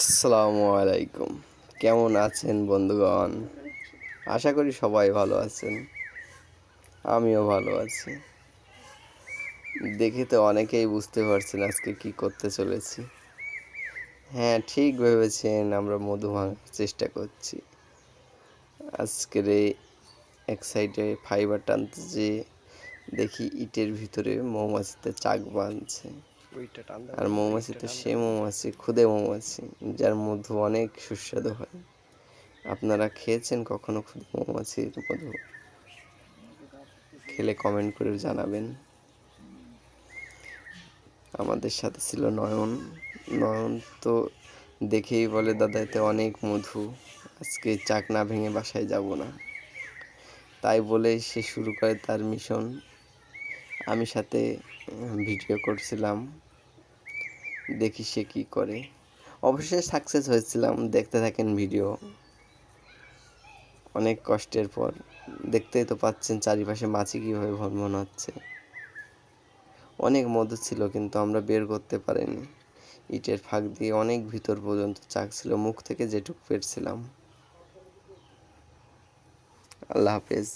আসসালামু আলাইকুম। কেমন আছেন বন্ধুগণ? আশা করি সবাই ভালো আছেন। আমিও ভালো আছি। দেখে তো অনেকেই বুঝতে পারছেন আজকে কি করতে চলেছি। হ্যাঁ, ঠিক ভেবেছেন, আমরা মধু ভাঙার চেষ্টা করছি। আজকের এই এক সাইডে ফাইবার টানতে যেয়ে দেখি ইটের ভিতরে মৌমাছিতে চাক বাঁধছে। আর মৌমাছি তো সে মৌমাছি, ক্ষুদে মৌমাছি, যার মধু অনেক সুস্বাদু হয়। আপনারা খেয়েছেন কখনো ক্ষুদে মৌমাছির মধু? খেলে কমেন্ট করে জানাবেন। আমাদের সাথে ছিল নয়ন। নয়ন তো দেখেই বলে, দাদা এতে অনেক মধু, আজকে চাক না ভেঙে বাসায় যাব না। তাই বলে সে শুরু করে তার মিশন। আমি সাথে ভিডিও করছিলাম, দেখি সে কি করে। অবশ্যই সাকসেস হয়েছিলাম। দেখতে থাকেন ভিডিও। অনেক কষ্টের পর, দেখতেই তো পাচ্ছেন চারিপাশে মাছি কীভাবে ভনভন হচ্ছে। অনেক মধু ছিল, কিন্তু আমরা বের করতে পারিনি। ইটের ফাঁক দিয়ে অনেক ভিতর পর্যন্ত চাক ছিল, মুখ থেকে যেটুকু পেরেছিলাম। আল্লাহ হাফেজ।